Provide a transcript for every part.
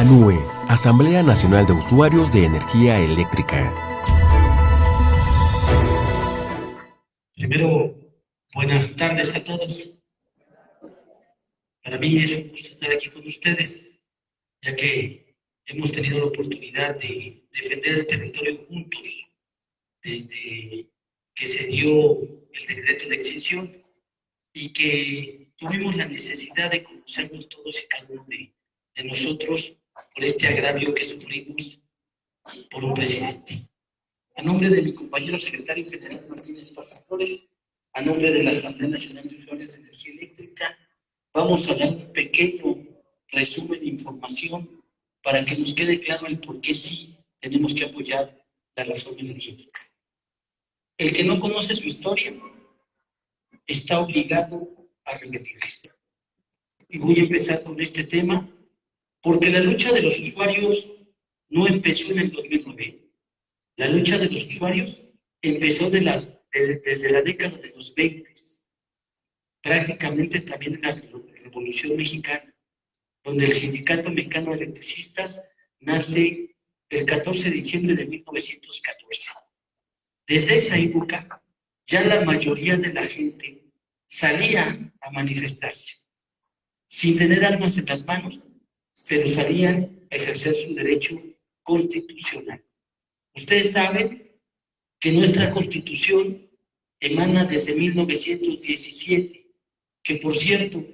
ANUE, Asamblea Nacional de Usuarios de Energía Eléctrica. Primero, buenas tardes a todos. Para mí es un gusto estar aquí con ustedes, ya que hemos tenido la oportunidad de defender el territorio juntos desde que se dio el decreto de extinción y que tuvimos la necesidad de conocernos todos y cada uno de nosotros por este agravio que sufrimos por un presidente. A nombre de mi compañero secretario general Martínez Pasadores, a nombre de la Asamblea Nacional de Usuarios de Energía Eléctrica, vamos a dar un pequeño resumen de información para que nos quede claro el por qué sí tenemos que apoyar la reforma energética. El que no conoce su historia está obligado a repetirla. Y voy a empezar con este tema porque la lucha de los usuarios no empezó en el 2009. La lucha de los usuarios empezó desde la década de los 20, prácticamente también en la Revolución Mexicana, donde el Sindicato Mexicano de Electricistas nace el 14 de diciembre de 1914. Desde esa época, ya la mayoría de la gente salía a manifestarse, sin tener armas en las manos, pero salían a ejercer su derecho constitucional. Ustedes saben que nuestra Constitución emana desde 1917, que por cierto,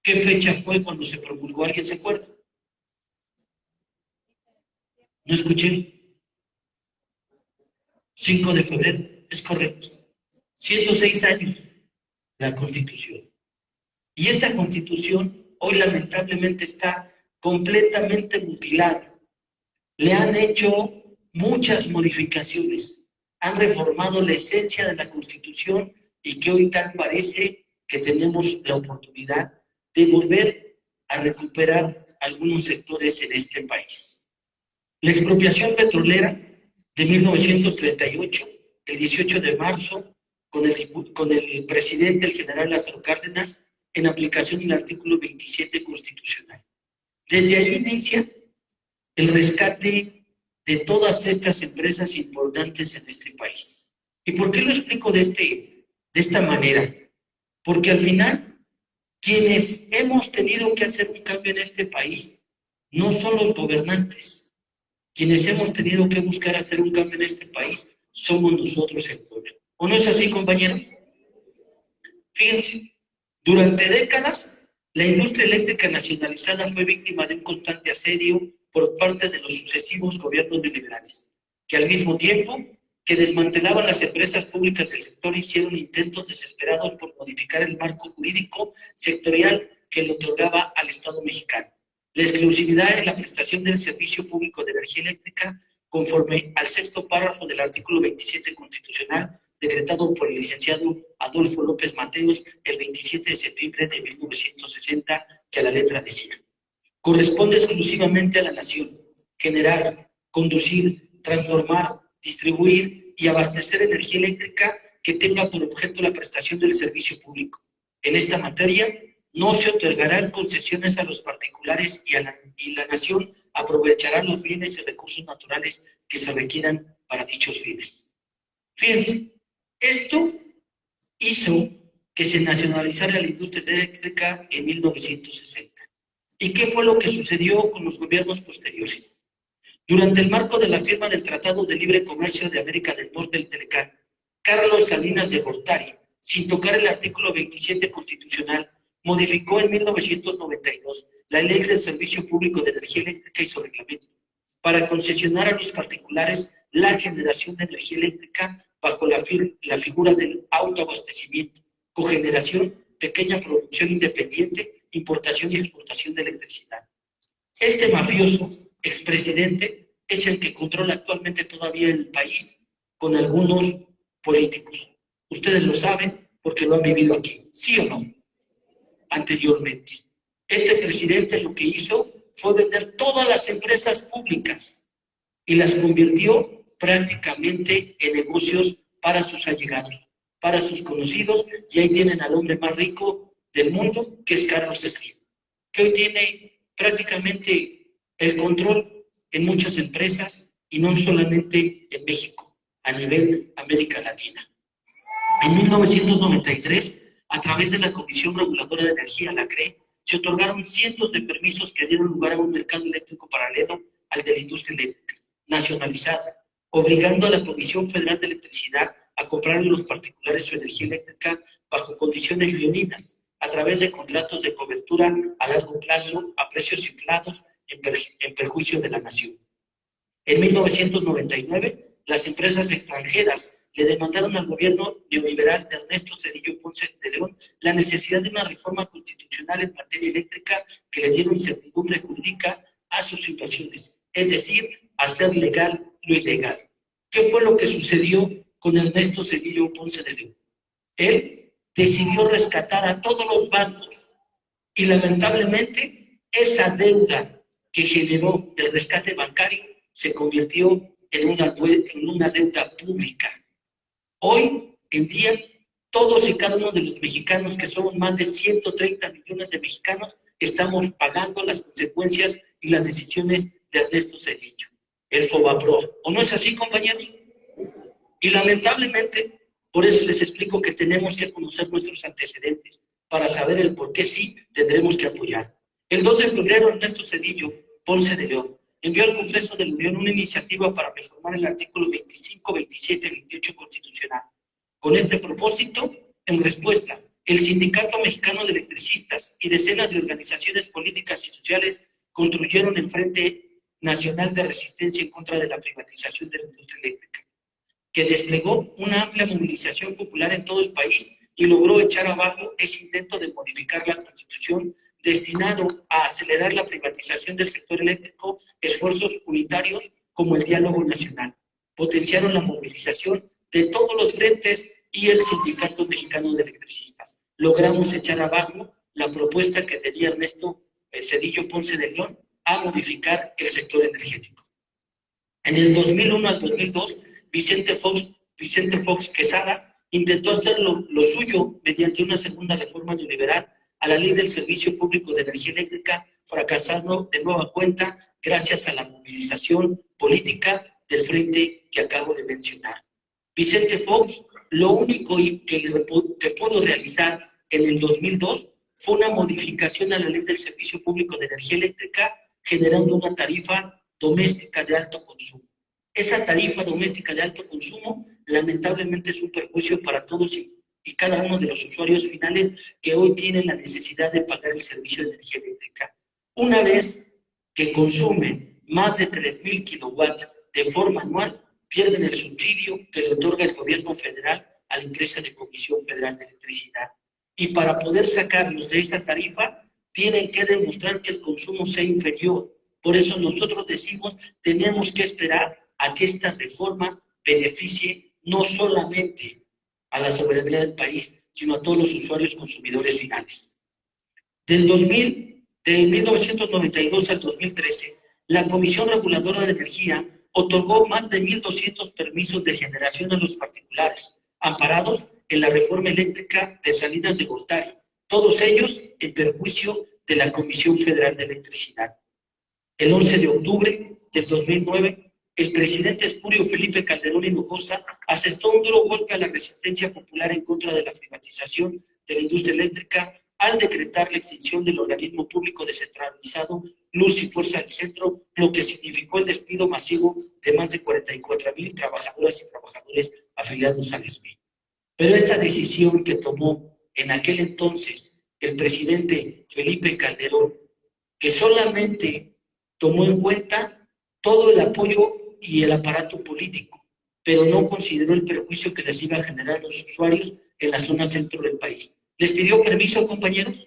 ¿qué fecha fue cuando se promulgó? ¿Alguien se acuerda? No escuché. 5 de febrero, es correcto. 106 años la Constitución. Y esta Constitución hoy lamentablemente está completamente mutilada. Le han hecho muchas modificaciones, han reformado la esencia de la Constitución y que hoy tal parece que tenemos la oportunidad de volver a recuperar algunos sectores en este país. La expropiación petrolera de 1938, el 18 de marzo, con el presidente, el general Lázaro Cárdenas, en aplicación del artículo 27 constitucional. Desde ahí inicia el rescate de todas estas empresas importantes en este país. ¿Y por qué lo explico de esta manera? Porque al final, quienes hemos tenido que hacer un cambio en este país no son los gobernantes. Quienes hemos tenido que buscar hacer un cambio en este país somos nosotros el pueblo. ¿O no es así, compañeros? Fíjense, durante décadas, la industria eléctrica nacionalizada fue víctima de un constante asedio por parte de los sucesivos gobiernos neoliberales, que al mismo tiempo que desmantelaban las empresas públicas del sector, hicieron intentos desesperados por modificar el marco jurídico sectorial que le otorgaba al Estado mexicano la exclusividad en la prestación del servicio público de energía eléctrica, conforme al 6º párrafo del artículo 27 constitucional, decretado por el licenciado Adolfo López Mateos el 27 de septiembre de 1960, que a la letra decía: corresponde exclusivamente a la nación generar, conducir, transformar, distribuir y abastecer energía eléctrica que tenga por objeto la prestación del servicio público. En esta materia no se otorgarán concesiones a los particulares y la nación aprovechará los bienes y recursos naturales que se requieran para dichos fines. Fíjense, esto hizo que se nacionalizara la industria eléctrica en 1960. ¿Y qué fue lo que sucedió con los gobiernos posteriores? Durante el marco de la firma del Tratado de Libre Comercio de América del Norte, el TELECAN, Carlos Salinas de Gortari, sin tocar el artículo 27 constitucional, modificó en 1992 la Ley del Servicio Público de Energía Eléctrica y su reglamento para concesionar a los particulares la generación de energía eléctrica bajo la figura del autoabastecimiento, cogeneración, pequeña producción independiente, importación y exportación de electricidad. Este mafioso expresidente es el que controla actualmente todavía el país con algunos políticos. Ustedes lo saben porque lo han vivido aquí, ¿sí o no? Anteriormente. Este presidente lo que hizo fue vender todas las empresas públicas y las convirtió prácticamente en negocios para sus allegados, para sus conocidos, y ahí tienen al hombre más rico del mundo, que es Carlos Slim, que hoy tiene prácticamente el control en muchas empresas y no solamente en México, a nivel América Latina. En 1993, a través de la Comisión Reguladora de Energía, la CRE, se otorgaron cientos de permisos que dieron lugar a un mercado eléctrico paralelo al de la industria eléctrica, nacionalizada, obligando a la Comisión Federal de Electricidad a comprar a los particulares su energía eléctrica bajo condiciones leoninas, a través de contratos de cobertura a largo plazo a precios inflados en perjuicio de la nación. En 1999, las empresas extranjeras le demandaron al gobierno neoliberal de Ernesto Zedillo Ponce de León la necesidad de una reforma constitucional en materia eléctrica que le diera incertidumbre jurídica a sus situaciones, es decir, hacer legal lo ilegal. ¿Qué fue lo que sucedió con Ernesto Zedillo Ponce de León? Él decidió rescatar a todos los bancos y lamentablemente esa deuda que generó el rescate bancario se convirtió en una deuda pública. Hoy en día, todos y cada uno de los mexicanos, que somos más de 130 millones de mexicanos, estamos pagando las consecuencias y las decisiones de Ernesto Zedillo, el FOBAPROA. ¿O no es así, compañeros? Y lamentablemente, por eso les explico que tenemos que conocer nuestros antecedentes para saber el por qué sí tendremos que apoyar. El 2 de febrero, Ernesto Zedillo Ponce de León envió al Congreso de la Unión una iniciativa para reformar el artículo 25, 27 y 28 constitucional. Con este propósito, en respuesta, el Sindicato Mexicano de Electricistas y decenas de organizaciones políticas y sociales construyeron el Frente Nacional de Resistencia en contra de la privatización de la industria eléctrica, que desplegó una amplia movilización popular en todo el país y logró echar abajo ese intento de modificar la Constitución destinado a acelerar la privatización del sector eléctrico, esfuerzos unitarios como el diálogo nacional. Potenciaron la movilización de todos los frentes y el Sindicato Mexicano de Electricistas. Logramos echar abajo la propuesta que tenía Ernesto Zedillo Ponce de León a modificar el sector energético. En el 2001 al 2002, Vicente Fox Quesada intentó hacer lo suyo mediante una segunda reforma neoliberal a la Ley del Servicio Público de Energía Eléctrica, fracasando de nueva cuenta gracias a la movilización política del frente que acabo de mencionar. Vicente Fox, lo único que pudo realizar en el 2002 fue una modificación a la Ley del Servicio Público de Energía Eléctrica, generando una tarifa doméstica de alto consumo. Esa tarifa doméstica de alto consumo lamentablemente es un perjuicio para todos y cada uno de los usuarios finales que hoy tienen la necesidad de pagar el servicio de energía eléctrica. Una vez que consumen más de 3,000 kilowatts de forma anual, pierden el subsidio que le otorga el gobierno federal a la empresa de Comisión Federal de Electricidad. Y para poder sacarlos de esta tarifa, tienen que demostrar que el consumo sea inferior. Por eso nosotros decimos, tenemos que esperar a que esta reforma beneficie no solamente a la soberanía del país, sino a todos los usuarios consumidores finales. De 1992 al 2013, la Comisión Reguladora de Energía otorgó más de 1,200 permisos de generación a los particulares, amparados en la reforma eléctrica de Salinas de Gortari, todos ellos en perjuicio de la Comisión Federal de Electricidad. El 11 de octubre del 2009, el presidente espurio Felipe Calderón Hinojosa asestó un duro golpe a la resistencia popular en contra de la privatización de la industria eléctrica al decretar la extinción del organismo público descentralizado Luz y Fuerza del Centro, lo que significó el despido masivo de más de 44,000 trabajadoras y trabajadores afiliados al SMI. Pero esa decisión que tomó en aquel entonces el presidente Felipe Calderón, que solamente tomó en cuenta todo el apoyo y el aparato político, pero no consideró el perjuicio que les iba a generar a los usuarios en la zona centro del país. ¿Les pidió permiso, compañeros?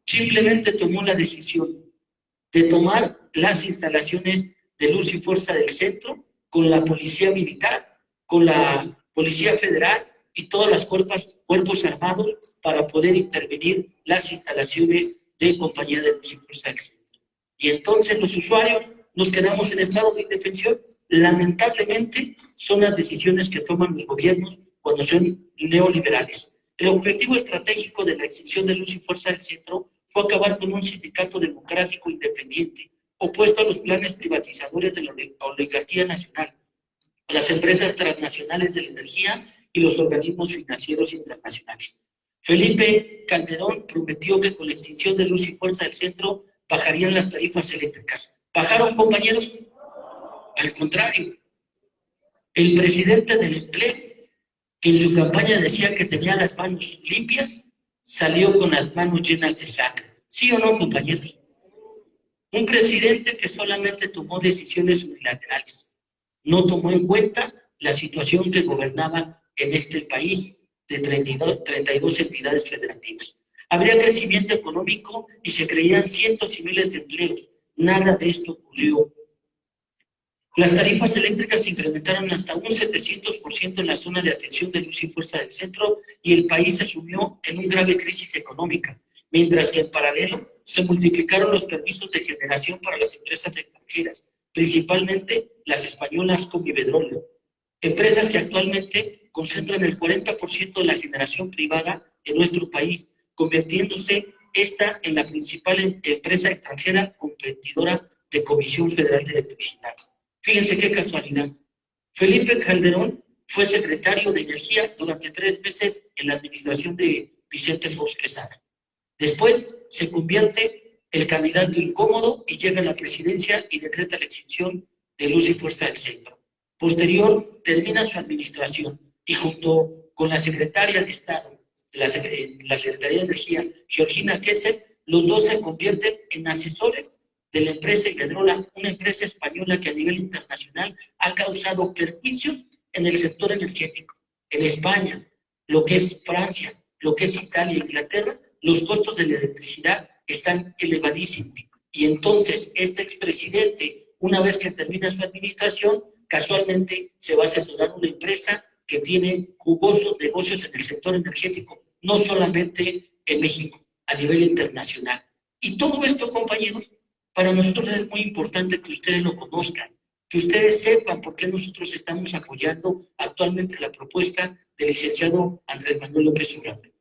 Simplemente tomó la decisión de tomar las instalaciones de Luz y Fuerza del Centro con la Policía Militar, con la Policía Federal y todas las cuerpos armados para poder intervenir las instalaciones de Compañía de Luz y Fuerza del Centro. Y entonces los usuarios nos quedamos en estado de indefensión. Lamentablemente son las decisiones que toman los gobiernos cuando son neoliberales. El objetivo estratégico de la extinción de Luz y Fuerza del Centro fue acabar con un sindicato democrático independiente, opuesto a los planes privatizadores de la oligarquía nacional, a las empresas transnacionales de la energía y los organismos financieros internacionales. Felipe Calderón prometió que con la extinción de Luz y Fuerza del Centro bajarían las tarifas eléctricas. ¿Bajaron, compañeros? Al contrario. El presidente del empleo, que en su campaña decía que tenía las manos limpias, salió con las manos llenas de sangre. ¿Sí o no, compañeros? Un presidente que solamente tomó decisiones unilaterales, no tomó en cuenta la situación que gobernaba en este país de 32 entidades federativas. Habría crecimiento económico y se creían cientos y miles de empleos. Nada de esto ocurrió. Las tarifas eléctricas se incrementaron hasta un 700% en la zona de atención de Luz y Fuerza del Centro y el país se sumió en una grave crisis económica, mientras que en paralelo se multiplicaron los permisos de generación para las empresas extranjeras, principalmente las españolas como Iberdrola, empresas que actualmente concentran el 40% de la generación privada en nuestro país, convirtiéndose esta en la principal empresa extranjera competidora de Comisión Federal de Electricidad. Fíjense qué casualidad. Felipe Calderón fue secretario de Energía durante 3 meses en la administración de Vicente Fox Quesada. Después se convierte el candidato incómodo y llega a la presidencia y decreta la extinción de Luz y Fuerza del Centro. Posterior, termina su administración y junto con la secretaria de Estado, la Secretaría de Energía, Georgina Kessel, los dos se convierten en asesores de la empresa Iberdrola, una empresa española que a nivel internacional ha causado perjuicios en el sector energético. En España, lo que es Francia, lo que es Italia e Inglaterra, los costos de la electricidad están elevadísimos. Y entonces este expresidente, una vez que termina su administración, casualmente se va a asesorar una empresa que tiene jugosos negocios en el sector energético, no solamente en México, a nivel internacional. Y todo esto, compañeros, para nosotros es muy importante que ustedes lo conozcan, que ustedes sepan por qué nosotros estamos apoyando actualmente la propuesta del licenciado Andrés Manuel López Obrador.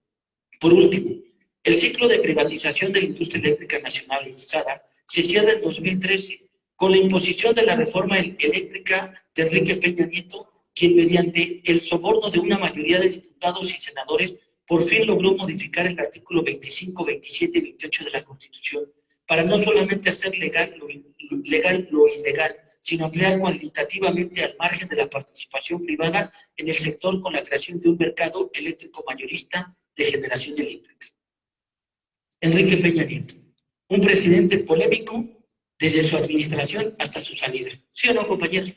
Por último, el ciclo de privatización de la industria eléctrica nacionalizada se cierra en 2013 con la imposición de la reforma eléctrica de Enrique Peña Nieto, quien mediante el soborno de una mayoría de diputados y senadores por fin logró modificar el artículo 25, 27 y 28 de la Constitución para no solamente hacer legal lo ilegal, sino ampliar cualitativamente al margen de la participación privada en el sector con la creación de un mercado eléctrico mayorista de generación eléctrica. Enrique Peña Nieto, un presidente polémico desde su administración hasta su salida. ¿Sí o no, compañeros?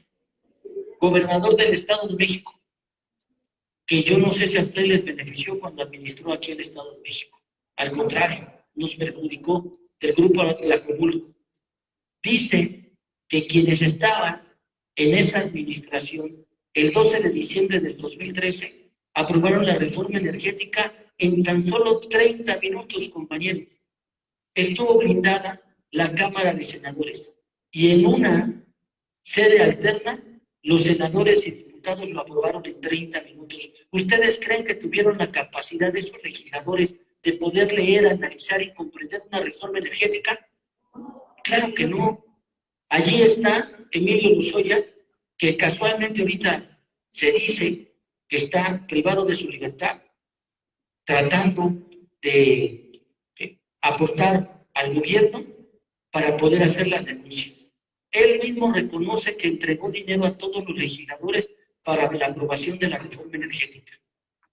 Gobernador del Estado de México, que yo no sé si a usted les benefició cuando administró aquí el Estado de México. Al contrario, nos perjudicó del grupo Tlacomulco. Dice que quienes estaban en esa administración, el 12 de diciembre del 2013, aprobaron la reforma energética en tan solo 30 minutos, compañeros. Estuvo blindada la Cámara de Senadores y en una sede alterna los senadores y diputados lo aprobaron en 30 minutos. ¿Ustedes creen que tuvieron la capacidad de esos legisladores de poder leer, analizar y comprender una reforma energética? Claro que no. Allí está Emilio Lozoya, que casualmente ahorita se dice que está privado de su libertad, tratando de aportar al gobierno para poder hacer las denuncias. Él mismo reconoce que entregó dinero a todos los legisladores para la aprobación de la reforma energética.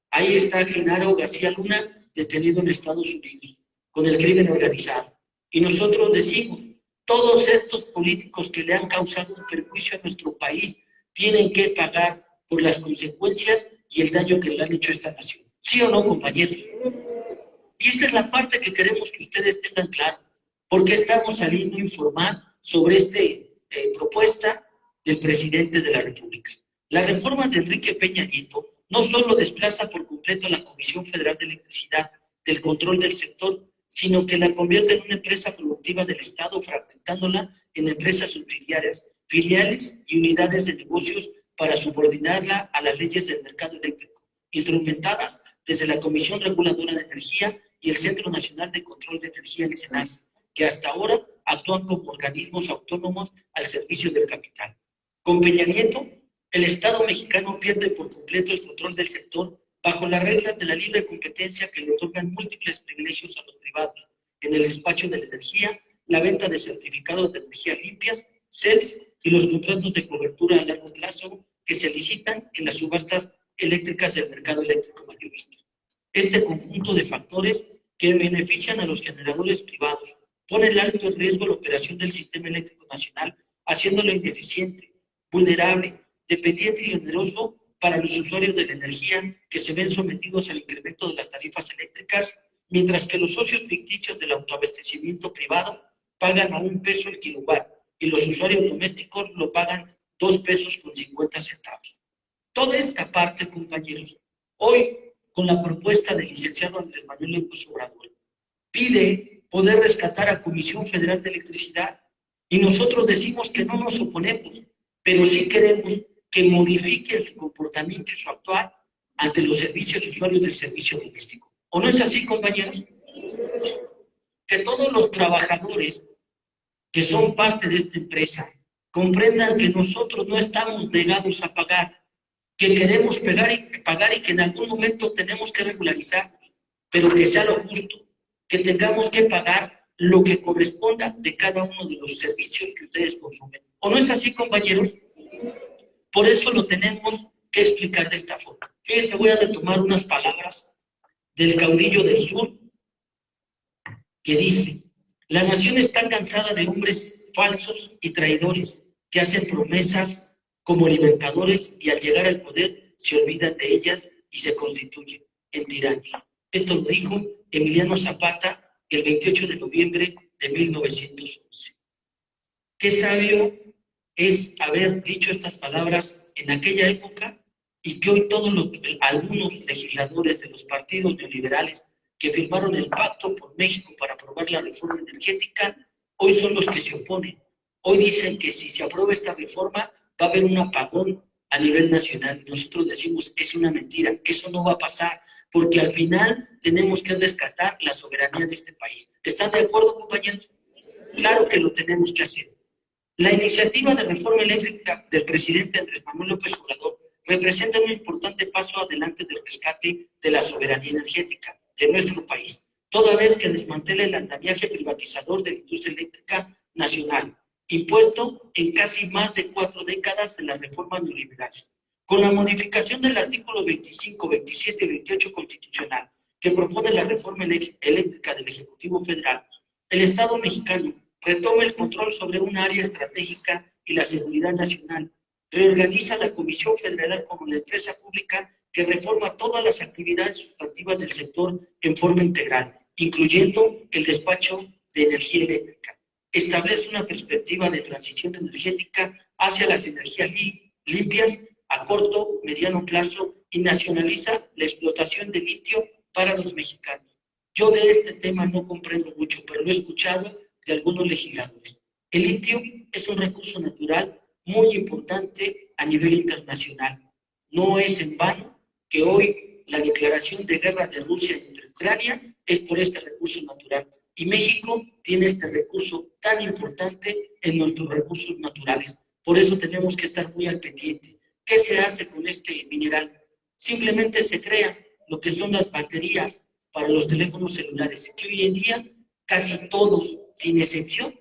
Ahí está Genaro García Luna, detenido en Estados Unidos, con el crimen organizado. Y nosotros decimos, todos estos políticos que le han causado un perjuicio a nuestro país tienen que pagar por las consecuencias y el daño que le han hecho a esta nación. ¿Sí o no, compañeros? Y esa es la parte que queremos que ustedes tengan claro, porque estamos saliendo a informar sobre esta propuesta del presidente de la República. La reforma de Enrique Peña Nieto no solo desplaza por completo a la Comisión Federal de Electricidad del control del sector, sino que la convierte en una empresa productiva del Estado, fragmentándola en empresas subsidiarias, filiales y unidades de negocios para subordinarla a las leyes del mercado eléctrico, instrumentadas desde la Comisión Reguladora de Energía y el Centro Nacional de Control de Energía, el CENAS, que hasta ahora actúan como organismos autónomos al servicio del capital. Con Peña Nieto, el Estado mexicano pierde por completo el control del sector bajo las reglas de la libre competencia que le otorgan múltiples privilegios a los privados en el despacho de la energía, la venta de certificados de energía limpias, CELS y los contratos de cobertura a largo plazo que se licitan en las subastas eléctricas del mercado eléctrico mayorista. Este conjunto de factores que benefician a los generadores privados pone en alto riesgo la operación del sistema eléctrico nacional, haciéndolo ineficiente, vulnerable, dependiente y oneroso para los usuarios de la energía que se ven sometidos al incremento de las tarifas eléctricas, mientras que los socios ficticios del autoabastecimiento privado pagan a $1 el kilowatt y los usuarios domésticos lo pagan $2.50. Toda esta parte, compañeros, hoy con la propuesta del licenciado Andrés Manuel López Obrador, pide poder rescatar a Comisión Federal de Electricidad y nosotros decimos que no nos oponemos, pero sí queremos que modifique su comportamiento y su actuar ante los servicios usuarios del servicio doméstico. ¿O no es así, compañeros? Que todos los trabajadores que son parte de esta empresa comprendan que nosotros no estamos negados a pagar, que queremos pagar y que en algún momento tenemos que regularizarnos, pero que sea lo justo, que tengamos que pagar lo que corresponda de cada uno de los servicios que ustedes consumen. ¿O no es así, compañeros? Por eso lo tenemos que explicar de esta forma. Fíjense, voy a retomar unas palabras del caudillo del sur que dice: la nación está cansada de hombres falsos y traidores que hacen promesas como libertadores y al llegar al poder se olvidan de ellas y se constituyen en tiranos. Esto lo dijo Emiliano Zapata el 28 de noviembre de 1911. Qué sabio es haber dicho estas palabras en aquella época y que hoy algunos legisladores de los partidos neoliberales que firmaron el Pacto por México para aprobar la reforma energética, hoy son los que se oponen. Hoy dicen que si se aprueba esta reforma va a haber un apagón a nivel nacional. Nosotros decimos es una mentira, eso no va a pasar, porque al final tenemos que rescatar la soberanía de este país. ¿Están de acuerdo, compañeros? Claro que lo tenemos que hacer. La iniciativa de reforma eléctrica del presidente Andrés Manuel López Obrador representa un importante paso adelante del rescate de la soberanía energética de nuestro país, toda vez que desmantela el andamiaje privatizador de la industria eléctrica nacional, impuesto en casi más de 4 décadas de las reformas neoliberales. Con la modificación del artículo 25, 27 y 28 constitucional, que propone la reforma eléctrica del Ejecutivo Federal, el Estado mexicano retoma el control sobre un área estratégica y la seguridad nacional, reorganiza la Comisión Federal como la empresa pública que reforma todas las actividades sustantivas del sector en forma integral, incluyendo el despacho de energía eléctrica. Establece una perspectiva de transición energética hacia las energías limpias a corto, mediano plazo y nacionaliza la explotación de litio para los mexicanos. Yo de este tema no comprendo mucho, pero lo he escuchado de algunos legisladores. El litio es un recurso natural muy importante a nivel internacional. No es en vano que hoy la declaración de guerra de Rusia entre Ucrania es por este recurso natural. Y México tiene este recurso tan importante en nuestros recursos naturales. Por eso tenemos que estar muy al pendiente. ¿Qué se hace con este mineral? Simplemente se crea lo que son las baterías para los teléfonos celulares, que hoy en día casi todos, sin excepción,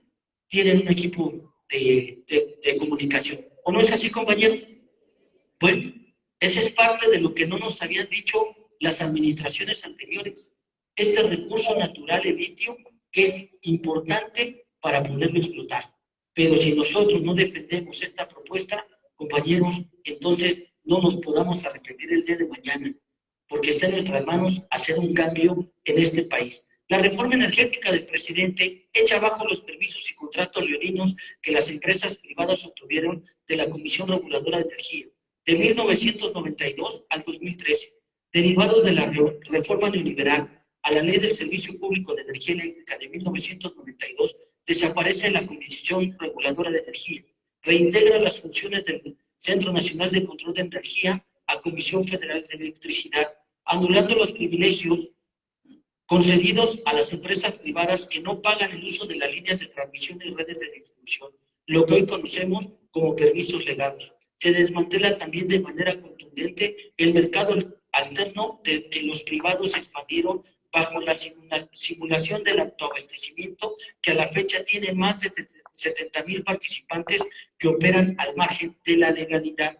tienen un equipo de comunicación. ¿O no es así, compañeros? Bueno, esa es parte de lo que no nos habían dicho las administraciones anteriores. Este recurso natural, el litio, que es importante para poderlo explotar. Pero si nosotros no defendemos esta propuesta, compañeros, entonces no nos podamos arrepentir el día de mañana, porque está en nuestras manos hacer un cambio en este país. La reforma energética del presidente echa abajo los permisos y contratos leoninos que las empresas privadas obtuvieron de la Comisión Reguladora de Energía de 1992 al 2013, derivados de la reforma neoliberal a la Ley del Servicio Público de Energía Eléctrica de 1992, desaparece la Comisión Reguladora de Energía, reintegra las funciones del Centro Nacional de Control de Energía a Comisión Federal de Electricidad, anulando los privilegios concedidos a las empresas privadas que no pagan el uso de las líneas de transmisión y redes de distribución, lo que hoy conocemos como permisos legados. Se desmantela también de manera contundente el mercado alterno que los privados expandieron bajo la simulación del autoabastecimiento, que a la fecha tiene más de 70,000 participantes que operan al margen de la legalidad.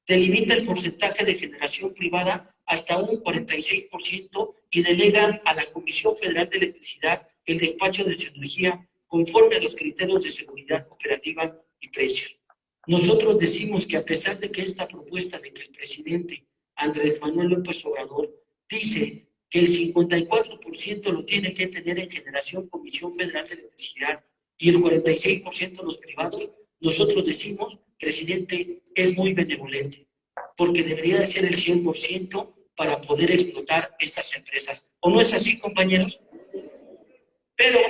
Delimita el porcentaje de generación privada hasta un 46% y delega a la Comisión Federal de Electricidad el despacho de su energía conforme a los criterios de seguridad operativa y precios. Nosotros decimos que a pesar de que esta propuesta de que el presidente Andrés Manuel López Obrador dice que el 54% lo tiene que tener en generación Comisión Federal de Electricidad y el 46% los privados, nosotros decimos, presidente, es muy benevolente, porque debería de ser el 100% para poder explotar estas empresas. ¿O no es así, compañeros? Pero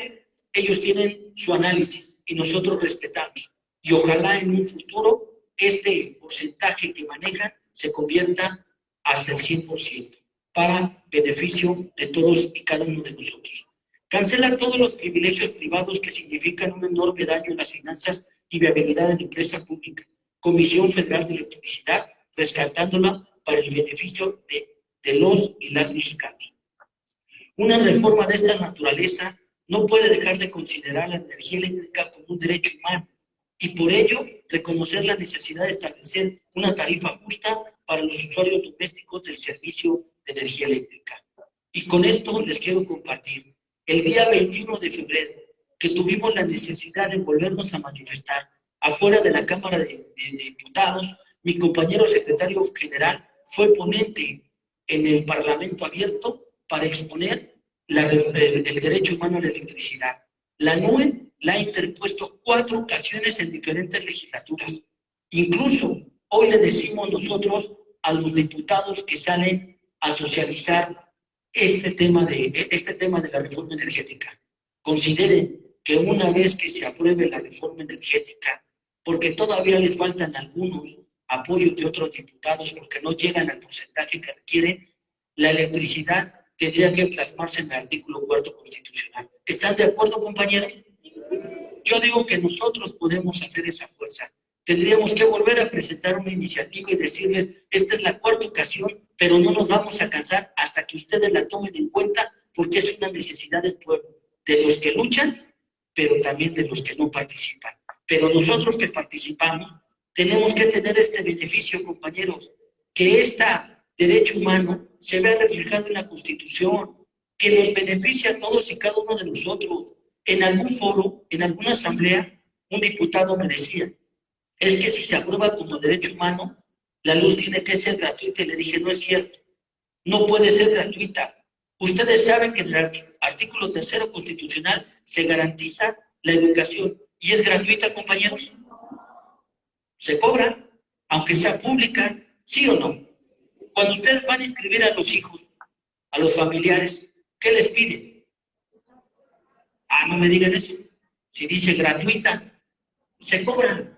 ellos tienen su análisis y nosotros respetamos. Y ojalá en un futuro este porcentaje que manejan se convierta hasta el 100% para beneficio de todos y cada uno de nosotros. Cancela todos los privilegios privados que significan un enorme daño en las finanzas y viabilidad de la empresa pública. Comisión Federal de Electricidad, rescatándola para el beneficio de los y las mexicanos. Una reforma de esta naturaleza no puede dejar de considerar la energía eléctrica como un derecho humano y por ello reconocer la necesidad de establecer una tarifa justa para los usuarios domésticos del servicio de energía eléctrica. Y con esto les quiero compartir. El día 21 de febrero, que tuvimos la necesidad de volvernos a manifestar afuera de la Cámara de Diputados, mi compañero secretario general fue ponente en el Parlamento abierto para exponer el derecho humano a la electricidad. La NUE la ha interpuesto 4 ocasiones en diferentes legislaturas. Incluso hoy le decimos nosotros a los diputados que salen a socializar este tema de la reforma energética. Consideren que una vez que se apruebe la reforma energética, porque todavía les faltan algunos apoyos de otros diputados porque no llegan al porcentaje que requieren, la electricidad tendría que plasmarse en el artículo 4 constitucional. ¿Están de acuerdo, compañeros? Yo digo que nosotros podemos hacer esa fuerza. Tendríamos que volver a presentar una iniciativa y decirles, esta es la 4ª ocasión, pero no nos vamos a cansar hasta que ustedes la tomen en cuenta, porque es una necesidad del pueblo, de los que luchan, pero también de los que no participan. Pero nosotros que participamos, tenemos que tener este beneficio, compañeros, que este derecho humano se vea reflejado en la Constitución, que nos beneficia a todos y cada uno de nosotros. En algún foro, en alguna asamblea, un diputado me decía, es que si se aprueba como derecho humano, la luz tiene que ser gratuita. Y le dije, no es cierto, no puede ser gratuita. Ustedes saben que en el artículo 3 constitucional se garantiza la educación. ¿Y es gratuita, compañeros? Se cobra, aunque sea pública, ¿sí o no? Cuando ustedes van a inscribir a los hijos, a los familiares, ¿qué les piden? No me digan eso. Si dice gratuita, se cobra.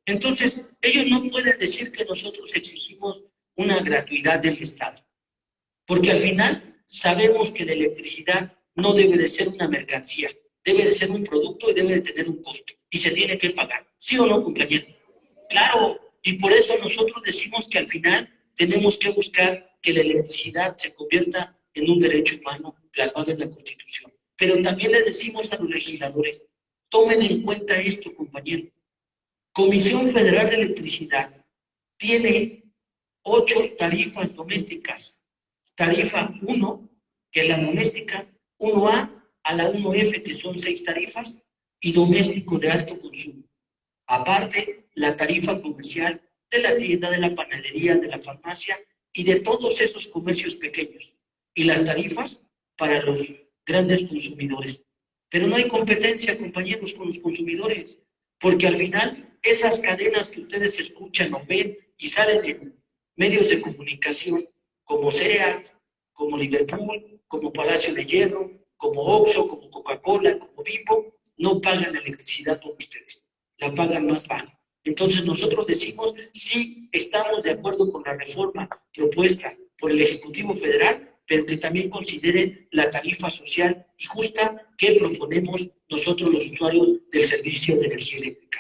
Entonces, ellos no pueden decir que nosotros exigimos una gratuidad del Estado, porque al final sabemos que la electricidad no debe de ser una mercancía, debe de ser un producto y debe de tener un costo, y se tiene que pagar. ¿Sí o no, compañeros? Claro, y por eso nosotros decimos que al final tenemos que buscar que la electricidad se convierta en un derecho humano plasmado en la Constitución. Pero también le decimos a los legisladores, tomen en cuenta esto, compañeros. Comisión Federal de Electricidad tiene 8 tarifas domésticas. Tarifa 1, que es la doméstica, 1A a la 1F, que son 6 tarifas, y doméstico de alto consumo. Aparte, la tarifa comercial de la tienda, de la panadería, de la farmacia y de todos esos comercios pequeños. Y las tarifas para los grandes consumidores. Pero no hay competencia, compañeros, con los consumidores, porque al final esas cadenas que ustedes escuchan o ven y salen en medios de comunicación, como SEAT, como Liverpool, como Palacio de Hierro, como Oxxo, como Coca-Cola, como Bimbo, no pagan electricidad por ustedes, la pagan más bajo. Entonces nosotros decimos, sí estamos de acuerdo con la reforma propuesta por el Ejecutivo Federal, pero que también considere la tarifa social y justa que proponemos nosotros los usuarios del servicio de energía eléctrica.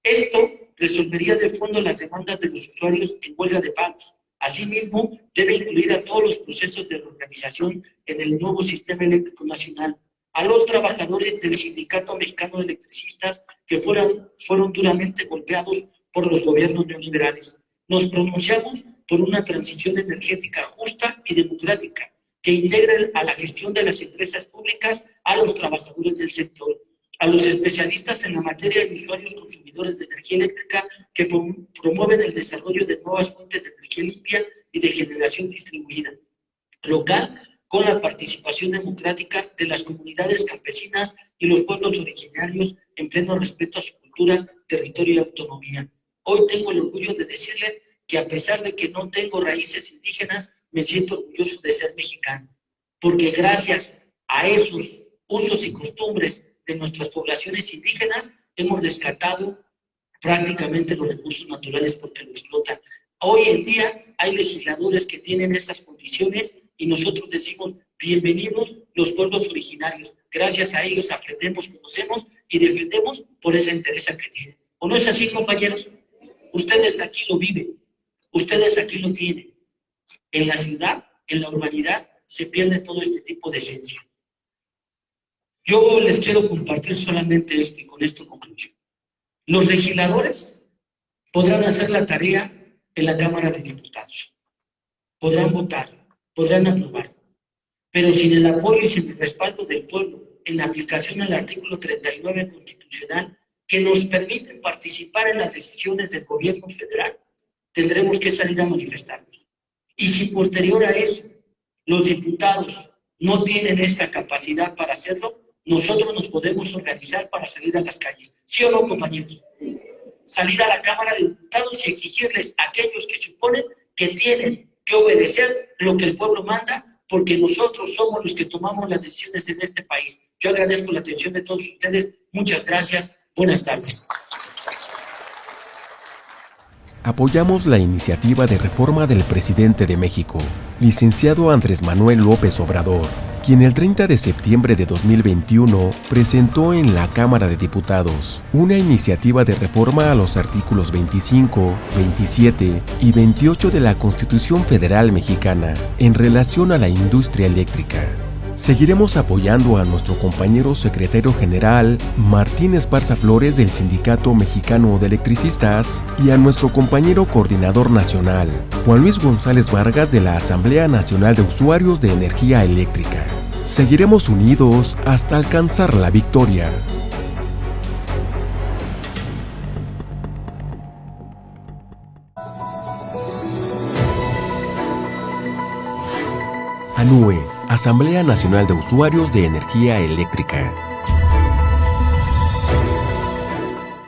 Esto resolvería de fondo las demandas de los usuarios en huelga de pagos. Asimismo, debe incluir a todos los procesos de reorganización en el nuevo sistema eléctrico nacional, a los trabajadores del Sindicato Mexicano de Electricistas que fueron duramente golpeados por los gobiernos neoliberales. Nos pronunciamos por una transición energética justa y democrática que integre a la gestión de las empresas públicas a los trabajadores del sector, a los especialistas en la materia de usuarios consumidores de energía eléctrica que promueven el desarrollo de nuevas fuentes de energía limpia y de generación distribuida local, con la participación democrática de las comunidades campesinas y los pueblos originarios en pleno respeto a su cultura, territorio y autonomía. Hoy tengo el orgullo de decirles que a pesar de que no tengo raíces indígenas, me siento orgulloso de ser mexicano, porque gracias a esos usos y costumbres de nuestras poblaciones indígenas hemos rescatado prácticamente los recursos naturales porque lo explotan. Hoy en día hay legisladores que tienen esas condiciones y nosotros decimos bienvenidos los pueblos originarios. Gracias a ellos aprendemos, conocemos y defendemos por esa interés que tienen. ¿O no es así, compañeros? Ustedes aquí lo viven, ustedes aquí lo tienen. En la ciudad, en la urbanidad, se pierde todo este tipo de esencia. Yo les quiero compartir solamente esto y con esto concluyo. Los legisladores podrán hacer la tarea en la Cámara de Diputados, podrán votar, podrán aprobar, pero sin el apoyo y sin el respaldo del pueblo en la aplicación al artículo 39 constitucional que nos permite participar en las decisiones del gobierno federal, tendremos que salir a manifestarnos. Y si posterior a eso los diputados no tienen esa capacidad para hacerlo, nosotros nos podemos organizar para salir a las calles. ¿Sí o no, compañeros? Salir a la Cámara de Diputados y exigirles a aquellos que suponen que tienen que obedecer lo que el pueblo manda, porque nosotros somos los que tomamos las decisiones en este país. Yo agradezco la atención de todos ustedes. Muchas gracias. Buenas tardes. Apoyamos la iniciativa de reforma del presidente de México, licenciado Andrés Manuel López Obrador, quien el 30 de septiembre de 2021 presentó en la Cámara de Diputados una iniciativa de reforma a los artículos 25, 27 y 28 de la Constitución Federal Mexicana en relación a la industria eléctrica. Seguiremos apoyando a nuestro compañero secretario general Martín Esparza Flores del Sindicato Mexicano de Electricistas y a nuestro compañero coordinador nacional Juan Luis González Vargas de la Asamblea Nacional de Usuarios de Energía Eléctrica. Seguiremos unidos hasta alcanzar la victoria. ANUE, Asamblea Nacional de Usuarios de Energía Eléctrica.